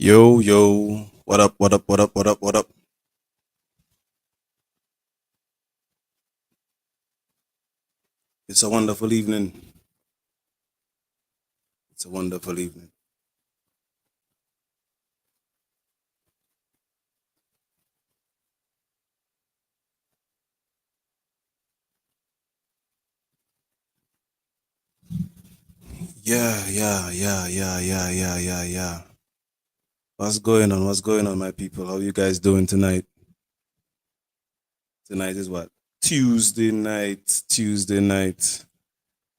Yo, yo, what up, what up, what up, what up, what up? It's a wonderful evening. It's a wonderful evening. Yeah. What's going on? What's going on, my people? How you guys doing tonight? Tonight is what? Tuesday night. Tuesday night.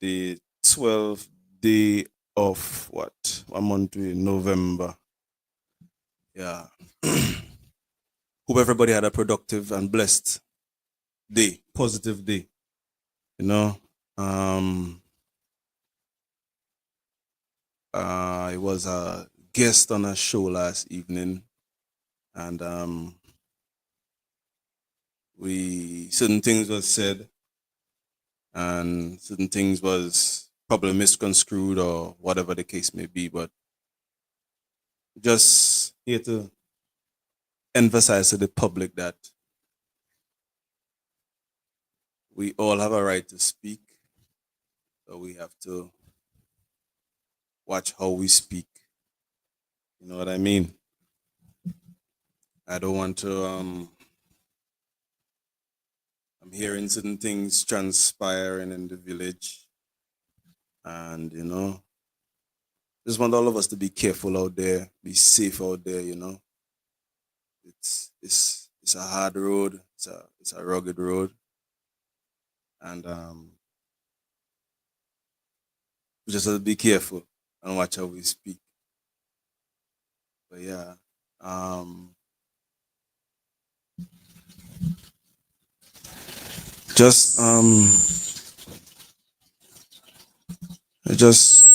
The 12th day of what? One month in November. Yeah. Hope everybody had a productive and blessed day, positive day. You know, um, I was a guest on a show last evening, and we certain things was said, and certain things was probably misconstrued or whatever the case may be. But just here to emphasize to the public that we all have a right to speak, so we have to watch how we speak. You know what I mean? I don't want to. I'm hearing certain things transpiring in the village, and just want all of us to be careful out there, be safe out there. It's a hard road, it's a rugged road, and we just have to be careful and watch how we speak. But yeah, um, just I just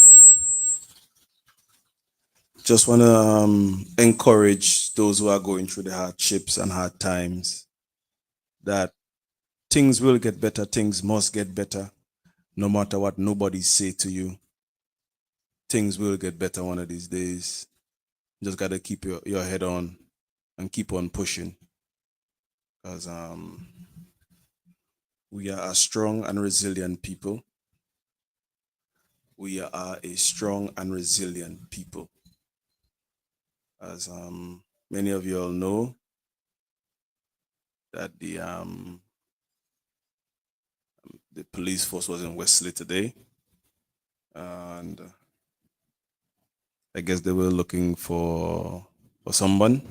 want to encourage those who are going through the hardships and hard times that things will get better, things must get better, no matter what nobody say to you. Things will get better one of these days. Just gotta keep your head on and keep on pushing, because we are a strong and resilient people. We are a strong and resilient people. As many of you all know, that the police force was in Wesley today, and I guess they were looking for someone.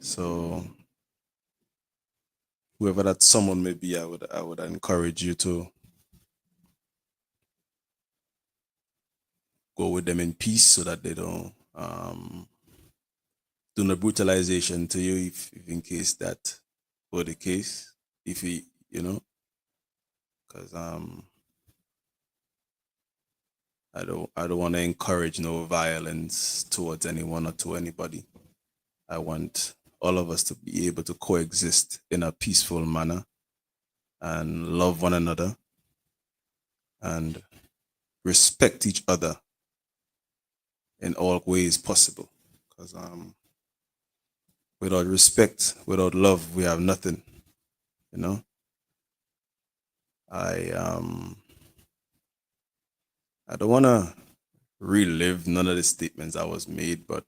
So whoever that someone may be, I would encourage you to go with them in peace so that they don't do no brutalization to you, if in case that were the case. If he, because I don't want to encourage no violence towards anyone or to anybody. I want all of us to be able to coexist in a peaceful manner and love one another and respect each other in all ways possible. Because without respect, without love, we have nothing. You know, I I don't want to relive none of the statements that was made, but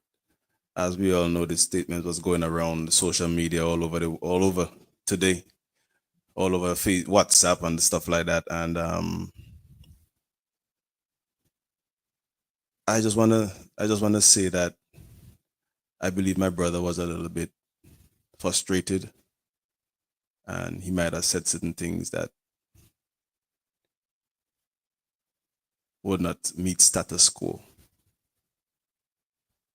as we all know, this statement was going around social media all over today, all over WhatsApp and stuff like that. And I just wanna say that I believe my brother was a little bit frustrated, and he might have said certain things that would not meet status quo.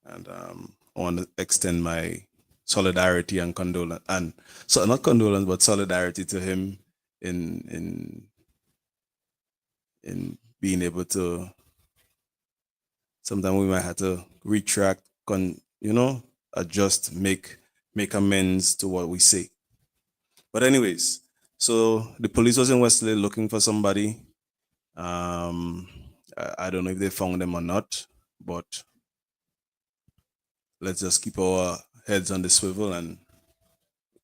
And I want to extend my solidarity and condolence, and so not condolence, but solidarity to him in in in being able to. Sometimes we might have to retract, adjust, make amends to what we say. But anyways, so the police was in Wesley looking for somebody. I don't know if they found them or not, but let's just keep our heads on the swivel and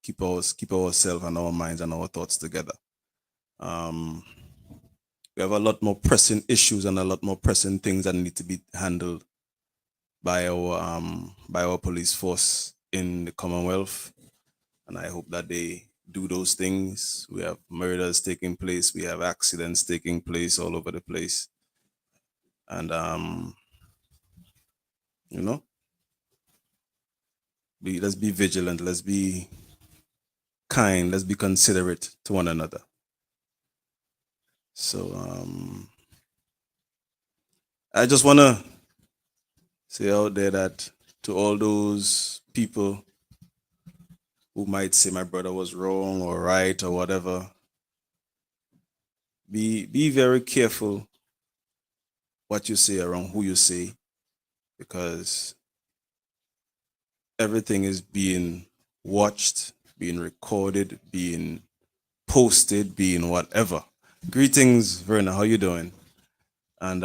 keep ourselves and our minds and our thoughts together. Um, we have a lot more pressing issues and a lot more pressing things that need to be handled by our police force in the Commonwealth, and I hope that they do those things. We have murders taking place, we have accidents taking place all over the place, and you know, let's be vigilant, let's be kind, let's be considerate to one another. So I just wanna say out there that to all those people who might say my brother was wrong or right or whatever, be very careful what you say around who you say, because everything is being watched, being recorded, being posted, being whatever. Greetings, Verna. How you doing? And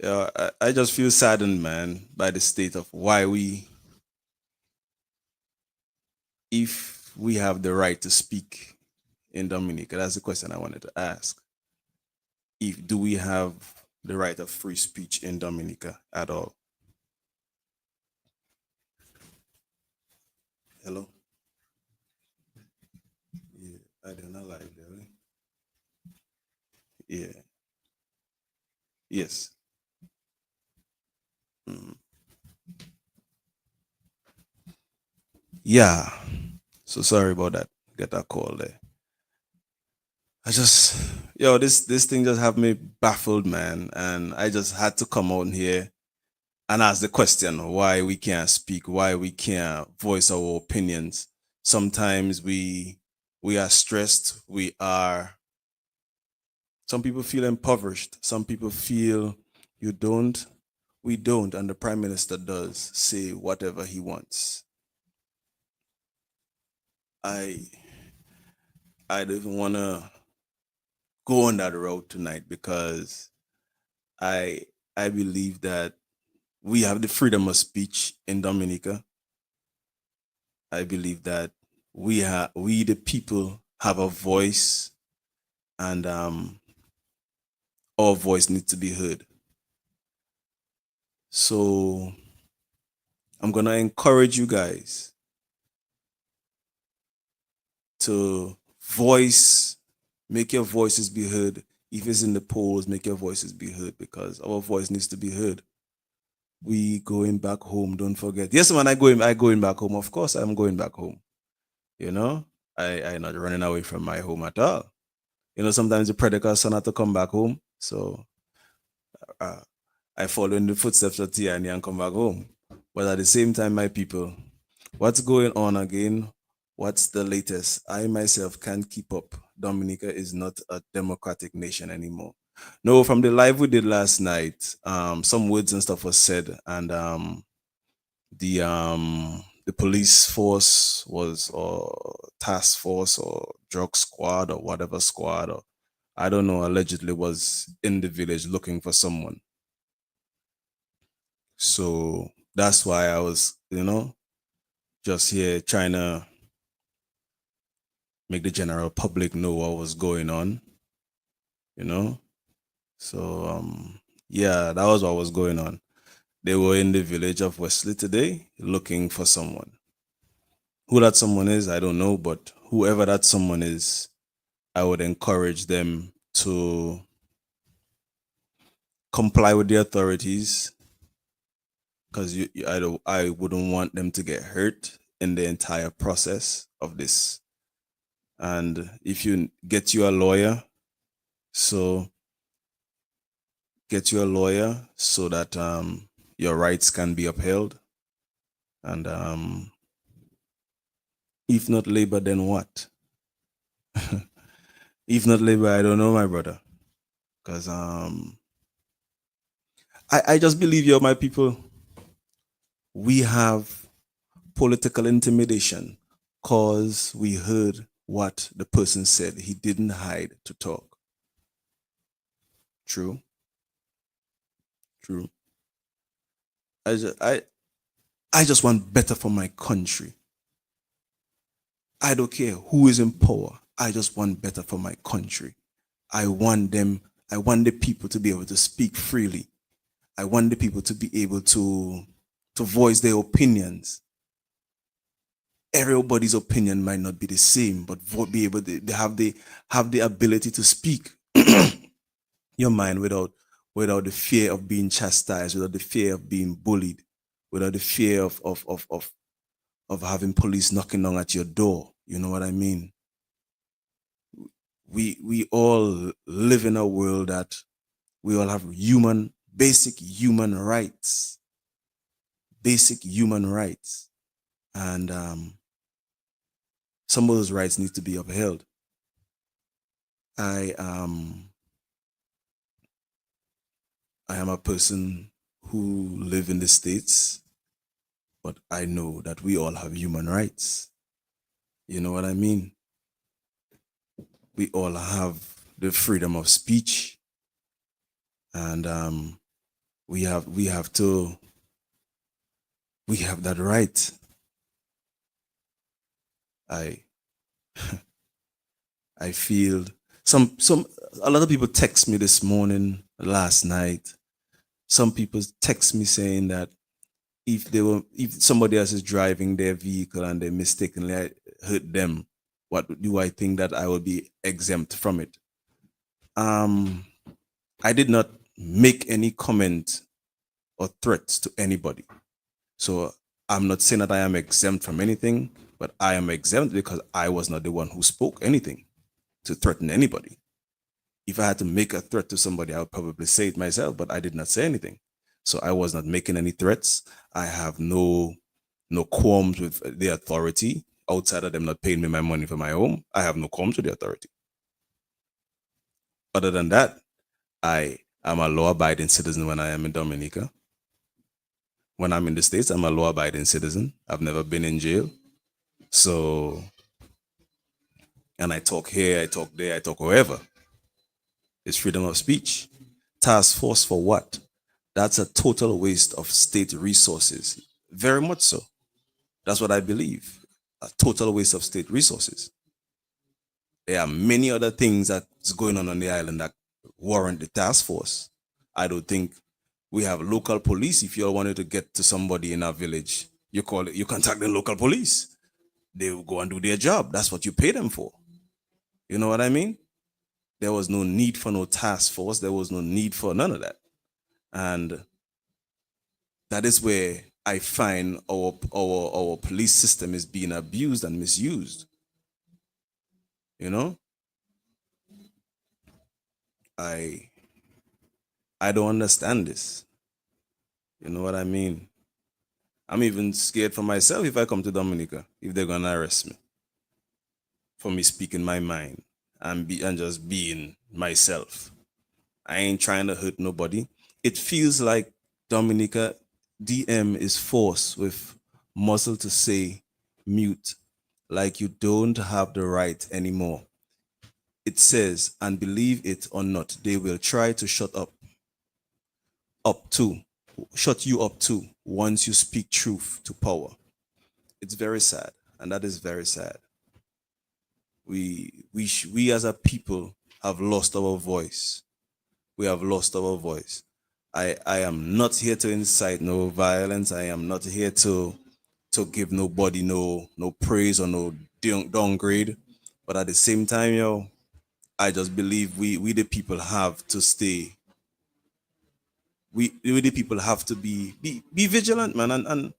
yeah, I just feel saddened, man, by the state of why if we have the right to speak in Dominica. That's the question I wanted to ask. If do we have the right of free speech in Dominica at all? Hello. Yeah, I don't know live there. Yeah. Yes. Mm. Yeah. So sorry about that. Get that call there. I just, this thing just have me baffled, man, and I just had to come out here and ask the question why we can't speak, why we can't voice our opinions. Sometimes we are stressed. We are. Some people feel impoverished. Some people feel you don't. We don't, and the prime minister does say whatever he wants. I I don't even want to go on that road tonight because I I believe that we have the freedom of speech in Dominica. I believe that we the people have a voice, and our voice needs to be heard. So I'm gonna encourage you guys to voice, make your voices be heard. If it's in the polls, make your voices be heard because our voice needs to be heard. We going back home. Don't forget. Yes, man. I going back home. Of course, I'm going back home. You know, I not running away from my home at all. You know, sometimes the prodigal son had to come back home. So uh, I follow in the footsteps of Tiani and come back home. But at the same time, my people, what's going on again? What's the latest? I myself can't keep up. Dominica is not a democratic nation anymore. No, from the live we did last night, some words and stuff was said, and the police force was or task force or drug squad or whatever squad or I don't know, allegedly was in the village looking for someone. So that's why I was, just here trying to make the general public know what was going on, you know. So yeah, that was what was going on. They were in the village of Wesley today looking for someone. Who that someone is, I don't know, but whoever that someone is, I would encourage them to comply with the authorities because I wouldn't want them to get hurt in the entire process of this. And if you get you a lawyer, so get you a lawyer so that your rights can be upheld. And if not labor, then what? If not labor, I don't know, my brother, because I just believe you, my people. We have political intimidation cause we heard what the person said. He didn't hide to talk. True. True. I just, I just want better for my country. I don't care who is in power. I just want better for my country. I want them, I want the people to be able to speak freely. I want the people to be able to voice their opinions. Everybody's opinion might not be the same, but be able to they have the ability to speak your mind without the fear of being chastised, without the fear of being bullied, without the fear of having police knocking down at your door. You know what I mean? We all live in a world that we all have basic human rights, basic human rights, and some of those rights need to be upheld. I I am a person who live in the States, but I know that we all have human rights. You know what I mean? We all have the freedom of speech, and we have that right. I I feel some a lot of people text me this morning, last night. Some people text me saying that if somebody else is driving their vehicle and they mistakenly hurt them, what do I think that I will be exempt from it? Um, I did not make any comment or threats to anybody. So I'm not saying that I am exempt from anything, but I am exempt because I was not the one who spoke anything to threaten anybody. If I had to make a threat to somebody, I would probably say it myself, but I did not say anything. So I was not making any threats. I have no qualms with the authority outside of them not paying me my money for my home. I have no qualms with the authority. Other than that, I am a law abiding citizen when I am in Dominica. When I'm in the States, I'm a law abiding citizen. I've never been in jail. So, and I talk here, I talk there, I talk wherever. It's freedom of speech. Task force for what? That's a total waste of state resources. Very much so. That's what I believe. A total waste of state resources. There are many other things that's going on the island that warrant the task force. I don't think we have local police. If you all wanted to get to somebody in our village, you call it, you contact the local police. They will go and do their job. That's what you pay them for. You know what I mean? There was no need for no task force. There was no need for none of that. And that is where I find our police system is being abused and misused. You know, I I don't understand this. You know what I mean? I'm even scared for myself if I come to Dominica, if they're gonna arrest me for me speaking my mind and just being myself. I ain't trying to hurt nobody. It feels like Dominica DM is forced with muscle to say mute, like you don't have the right anymore. It says, and believe it or not, they will try to up to, shut you up too once you speak truth to power. It's very sad, and that is very sad. We as a people have lost our voice. We have lost our voice. I am not here to incite no violence. I am not here to give nobody no praise or no downgrade. But at the same time, I just believe we the people have to stay. We the people have to be vigilant, man,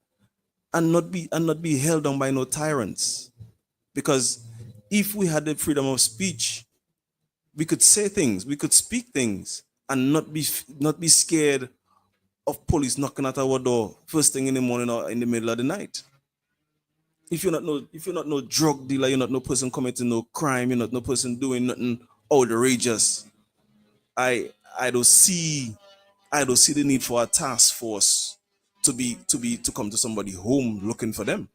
and not be held down by no tyrants. Because if we had the freedom of speech, we could say things, we could speak things, and not be scared of police knocking at our door first thing in the morning or in the middle of the night. If you're not no drug dealer, you're not no person committing no crime, you're not no person doing nothing outrageous. I I don't see I don't see the need for a task force to come to somebody home looking for them.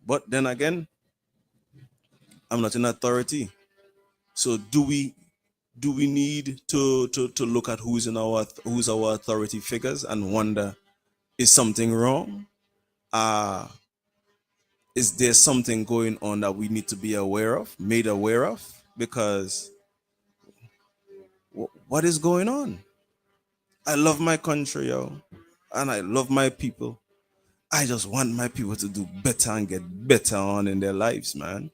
But then again, I'm not in authority. So Do we need to look at who's our authority figures and wonder, is something wrong? Uh is there something going on that we need to be aware of, made aware of? Because what is going on? I love my country, yo, and I love my people. I just want my people to do better and get better on in their lives, man.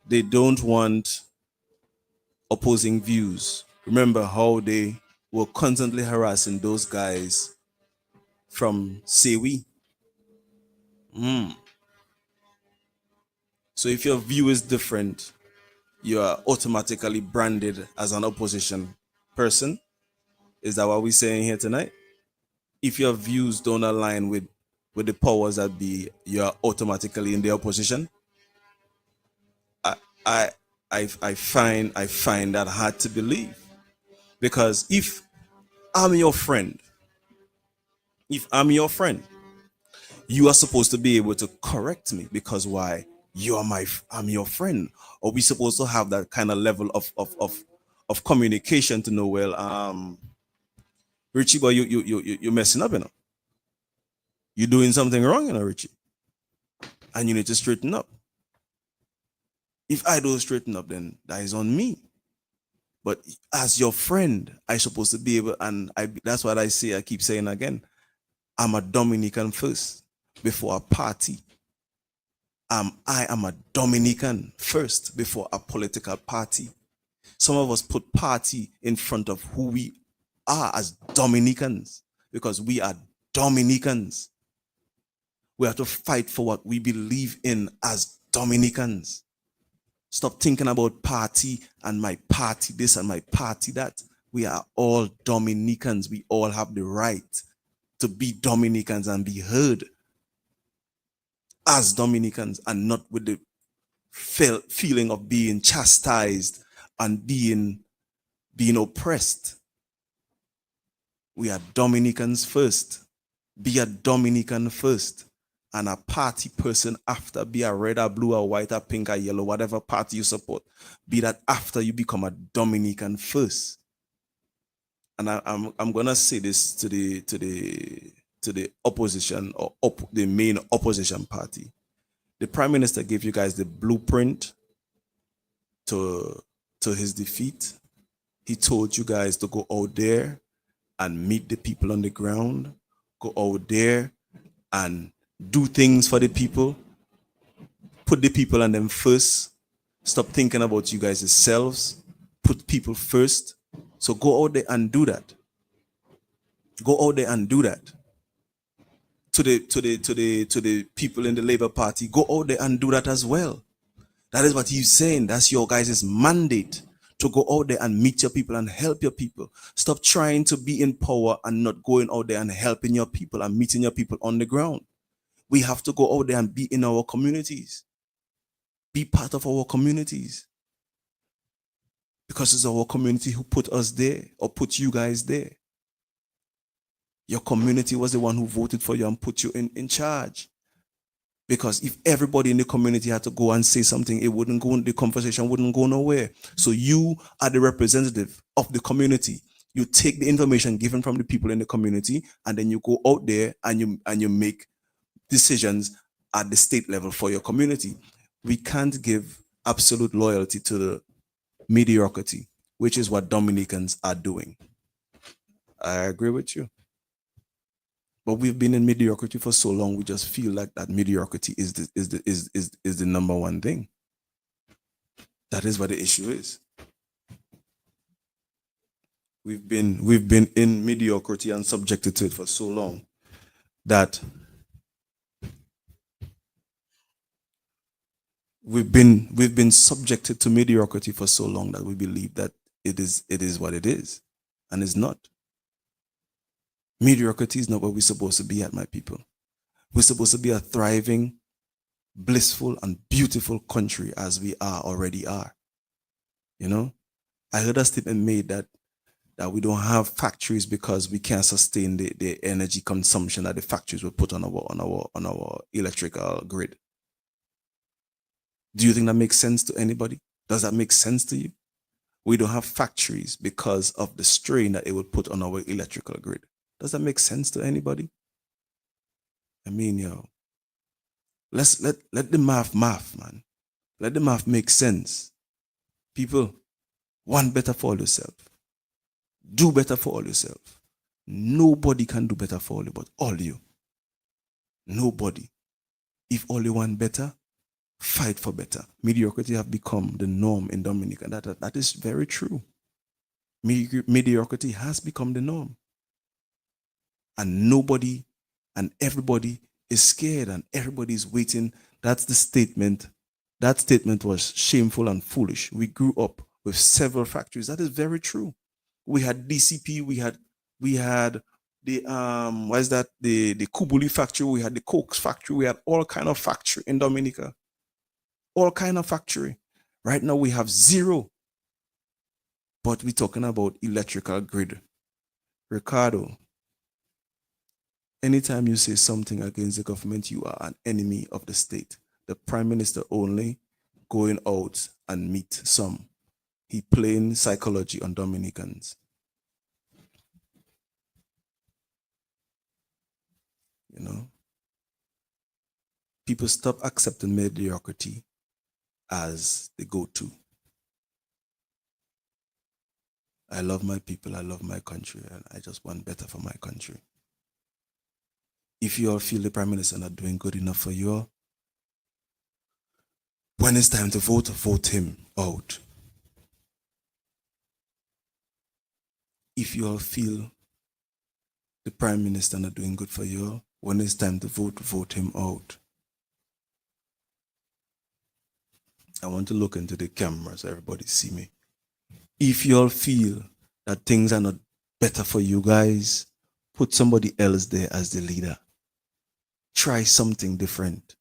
They don't want opposing views. Remember how they were constantly harassing those guys from Sewi. So if your view is different, you are automatically branded as an opposition person. Is that what we're saying here tonight? If your views don't align with the powers that be, you are automatically in the opposition. I I I find that hard to believe, because I'm your friend, if I'm your friend, you are supposed to be able to correct me, because why? I'm your friend. Or we supposed to have that kind of level of communication to know, well, Richie boy, you're messing up, you know. You're doing something wrong, you know, Richie. And you need to straighten up. If I don't straighten up, then that is on me. But as your friend, I supposed to be able, and that's what I say, I keep saying again. I'm a Dominican first before a party. I am a Dominican first before a political party. Some of us put party in front of who we are as Dominicans, because we are Dominicans. We have to fight for what we believe in as Dominicans. Stop thinking about party and my party this and my party that. We are all Dominicans. We all have the right to be Dominicans and be heard as Dominicans, and not with the feeling of being chastised and being oppressed. We are Dominicans first. Be a Dominican first, and a party person after. Be a red or blue or white or pink or yellow, whatever party you support. Be that after you become a Dominican first. And I'm gonna say this to the opposition, or the main opposition party. The prime minister gave you guys the blueprint to his defeat. He told you guys to go out there and meet the people on the ground. Go out there and do things for the people. Put the people on them first. Stop thinking about you guys yourselves. Put people first. So go out there and do that. Go out there and do that. To the people in the Labour Party, go out there and do that as well. That is what he's saying. That's your guys' mandate, to go out there and meet your people and help your people. Stop trying to be in power and not going out there and helping your people and meeting your people on the ground. We have to go out there and be in our communities. Be part of our communities. Because it's our community who put us there, or put you guys there. Your community was the one who voted for you and put you in charge. Because if everybody in the community had to go and say something, the conversation wouldn't go nowhere. So you are the representative of the community. You take the information given from the people in the community, and then you go out there and you make decisions at the state level for your community. We can't give absolute loyalty to the mediocrity, which is what Dominicans are doing. I agree with you. But we've been in mediocrity for so long, we just feel like that mediocrity is the number one thing. That is what the issue is. We've been in mediocrity and subjected to it for so long that we've been subjected to mediocrity for so long that we believe that it is what it is, and it's not. Mediocrity is not where we're supposed to be at, my people. We're supposed to be a thriving, blissful, and beautiful country, as we already are. You know, I heard a statement made that we don't have factories because we can't sustain the energy consumption that the factories will put on our electrical grid. Do you think that makes sense to anybody? Does that make sense to you? We don't have factories because of the strain that it would put on our electrical grid. Does that make sense to anybody? I mean, let the math, man. Let the math make sense. People, want better for all yourself. Do better for all yourself. Nobody can do better for all you, but all you. Nobody. If all you want better, fight for better. Mediocrity have become the norm in Dominica. That is very true. Mediocrity has become the norm. And nobody and everybody is scared and everybody is waiting. That's the statement. That statement was shameful and foolish. We grew up with several factories. That is very true. We had DCP, we had the what is that? The Kubuli factory, we had the Cokes factory, we had all kind of factory in Dominica. All kind of factory. Right now we have zero. But we're talking about electrical grid. Ricardo, anytime you say something against the government, you are an enemy of the state. The prime minister only going out and meet some. He playing psychology on Dominicans. You know, people stop accepting mediocrity as the go-to. I love my people, I love my country, and I just want better for my country. If you all feel the prime minister not doing good enough for you all, when it's time to vote, vote him out. If you all feel the prime minister not doing good for you all, when it's time to vote, vote him out. I want to look into the camera so everybody see me. If you all feel that things are not better for you guys, put somebody else there as the leader. Try something different.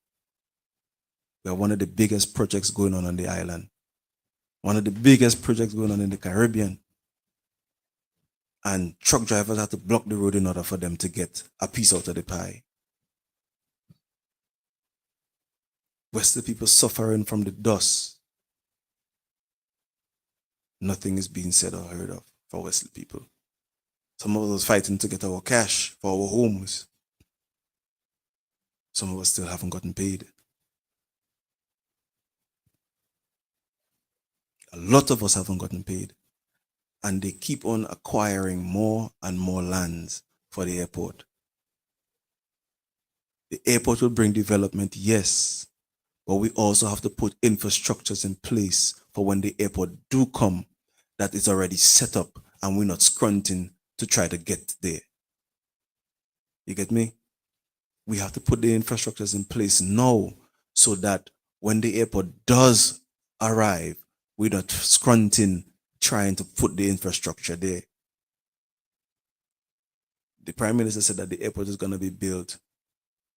We are one of the biggest projects going on the island. One of the biggest projects going on in the Caribbean. And truck drivers have to block the road in order for them to get a piece out of the pie. Western people suffering from the dust. Nothing is being said or heard of for Wesley people. Some of us fighting to get our cash for our homes. Some of us still haven't gotten paid. A lot of us haven't gotten paid. And they keep on acquiring more and more lands for the airport. The airport will bring development, yes, but we also have to put infrastructures in place for when the airport do come, that it's already set up and we're not scrunting to try to get there. You get me? We have to put the infrastructures in place now so that when the airport does arrive, we're not scrunting trying to put the infrastructure there. The prime minister said that the airport is going to be built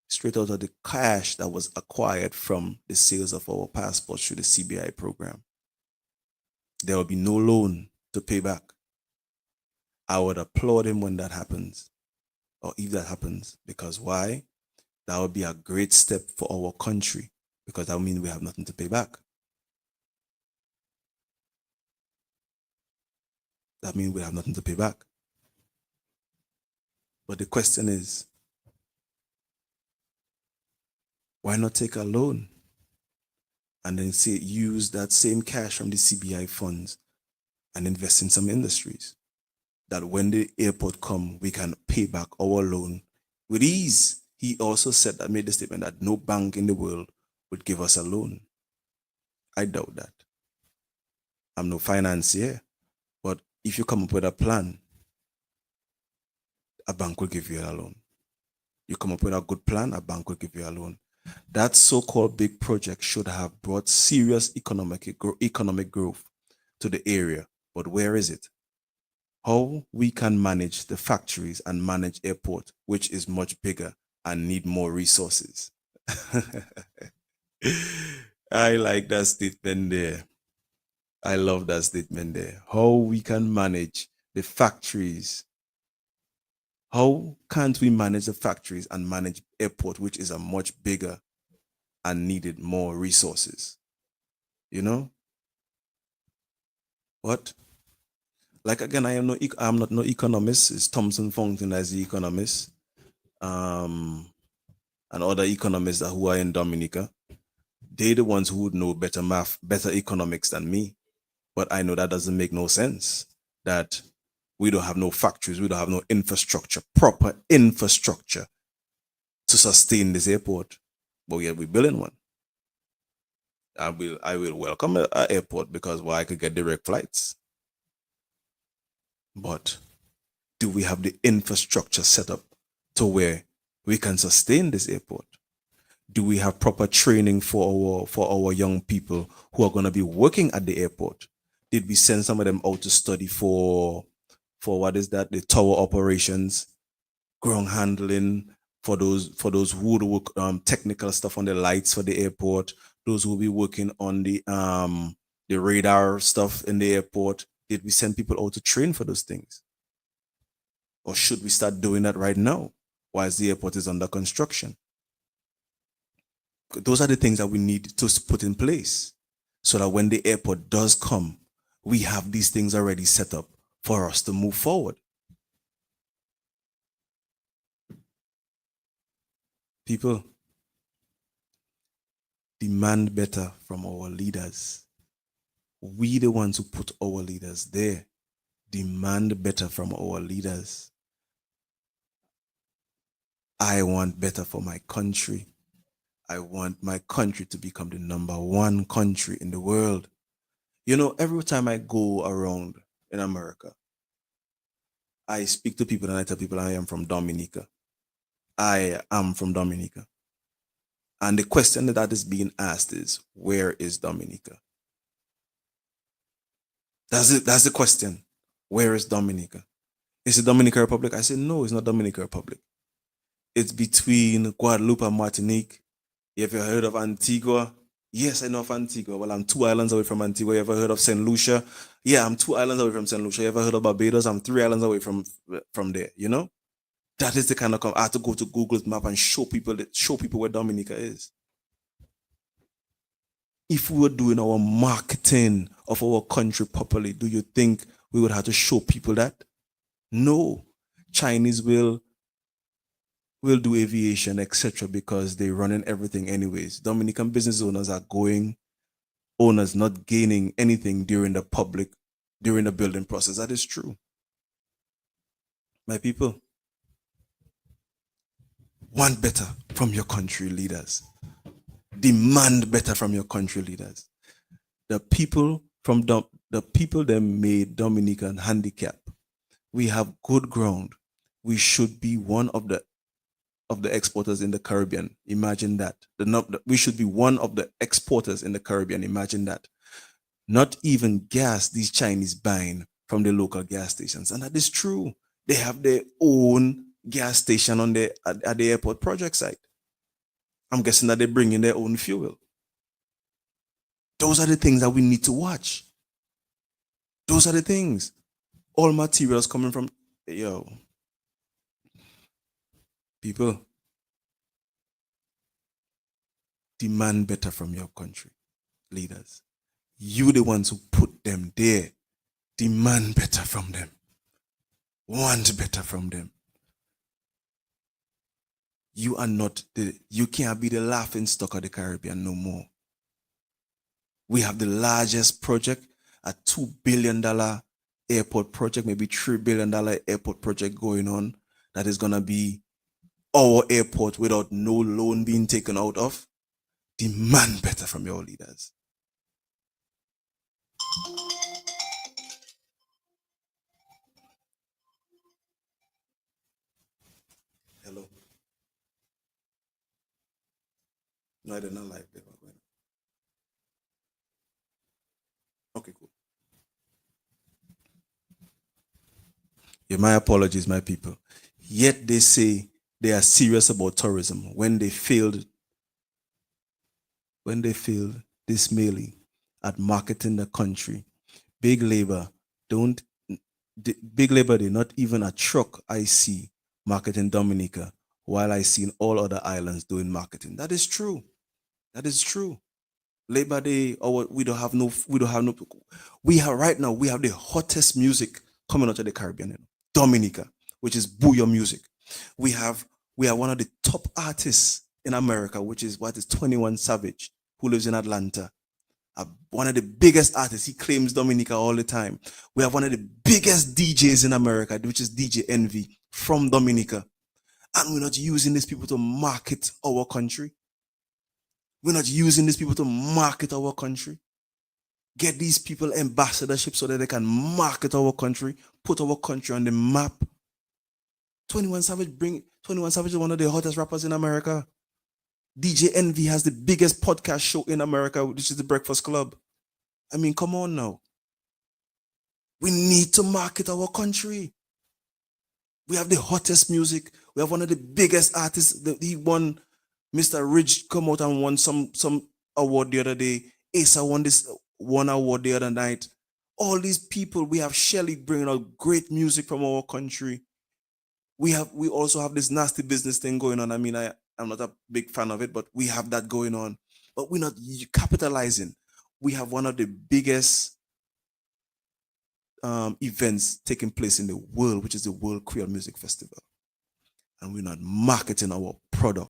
straight out of the cash that was acquired from the sales of our passports through the CBI program. There will be no loan to pay back. I would applaud him when that happens, or if that happens, because why? That would be a great step for our country, because that would mean we have nothing to pay back. That means we have nothing to pay back. But the question is, why not take a loan and then say use that same cash from the CBI funds and invest in some industries that when the airport come, we can pay back our loan with ease. He also said that, made the statement that no bank in the world would give us a loan. I doubt that. I'm no financier, but if you come up with a plan, a bank will give you a loan. You come up with a good plan, a bank will give you a loan. That so-called big project should have brought serious economic growth to the area. But where is it? How we can manage the factories and manage airport, which is much bigger and need more resources. I like that statement there. I love that statement there. How we can manage the factories. How can't we manage the factories and manage airport, which is a much bigger and needed more resources? You know? What? Like again, I'm not no economist. It's Thomson Fountain as the economist. Um, and other economists who are in Dominica. They're the ones who would know better math, better economics than me. But I know that doesn't make no sense. That we don't have no factories, we don't have no infrastructure, proper infrastructure to sustain this airport. But yet we're building one. I will welcome a airport because why I could get direct flights. But do we have the infrastructure set up to where we can sustain this airport? Do we have proper training for our young people who are going to be working at the airport? Did we send some of them out to study for what is that, the tower operations, ground handling, for those who would work technical stuff on the lights for the airport, those who will be working on the radar stuff in the airport? Did we send people out to train for those things, or should we start doing that right now whilst the airport is under construction? Those are the things that we need to put in place so that when the airport does come, we have these things already set up for us to move forward. People, demand better from our leaders. We, the ones who put our leaders there, demand better from our leaders. I want better for my country. I want my country to become the number one country in the world. You know, every time I go around in America, I speak to people and I tell people I am from Dominica. I am from Dominica. And the question that is being asked is, where is Dominica? That's it. That's the question. Where is Dominica? Is it Dominican Republic? I said, no, it's not Dominican Republic. It's between Guadeloupe and Martinique. You ever heard of Antigua? Yes, I know of Antigua. Well, I'm 2 islands away from Antigua. You ever heard of St. Lucia? Yeah, I'm 2 islands away from St. Lucia. You ever heard of Barbados? I'm 3 islands away from there. You know, that is the kind of I have to go to Google's map and show people where Dominica is. If we were doing our marketing of our country properly, do you think we would have to show people that? No. Chinese will do aviation, etc., because they're running everything anyways. Dominican business owners are owners not gaining anything during the building process. That is true. My people, want better from your country leaders. Demand better from your country leaders. The people the people that made Dominican handicap. We have good ground. We should be one of the exporters in the Caribbean. Imagine that. We should be one of the exporters in the Caribbean. Imagine that. Not even gas these Chinese buying from the local gas stations, and that is true. They have their own gas station at the airport project site. I'm guessing that they bring in their own fuel. Those are the things that we need to watch. Those are the things. All materials coming from yo people. Demand better from your country leaders. You the ones who put them there. Demand better from them. Want better from them. You can't be the laughing stock of the Caribbean no more. We have the largest project, a $2 billion airport project, maybe $3 billion airport project going on, that is gonna be our airport without no loan being taken out of. Demand better from your leaders. Hello. No, I did not like that. Okay, cool. Yeah, my apologies, my people. Yet they say they are serious about tourism when they failed dismally at marketing the country. Big labor don't big labor did not even a truck I see marketing Dominica while I see in all other islands doing marketing. That is true. That is true. Labor Day, or we have right now, we have the hottest music coming out of the Caribbean, Dominica, which is booyah music. We have we are one of the top artists in America, which is 21 Savage, who lives in Atlanta. One of the biggest artists. He claims Dominica all the time. We have one of the biggest DJs in America, which is DJ Envy from Dominica. And we're not using these people to market our country. We're not using these people to market our country. Get these people ambassadorship so that they can market our country, put our country on the map. 21 Savage is one of the hottest rappers in America. DJ Envy has the biggest podcast show in America, which is the Breakfast Club. I mean, come on now. We need to market our country. We have the hottest music. We have one of the biggest artists. He won. Mr. Ridge come out and won some award the other day. Asa won this one award the other night. All these people. We have Shelly bringing out great music from our country. We also have this nasty business thing going on. I mean, I'm not a big fan of it, but we have that going on. But we're not capitalizing. We have one of the biggest events taking place in the world, which is the World Creole Music Festival. And we're not marketing our product.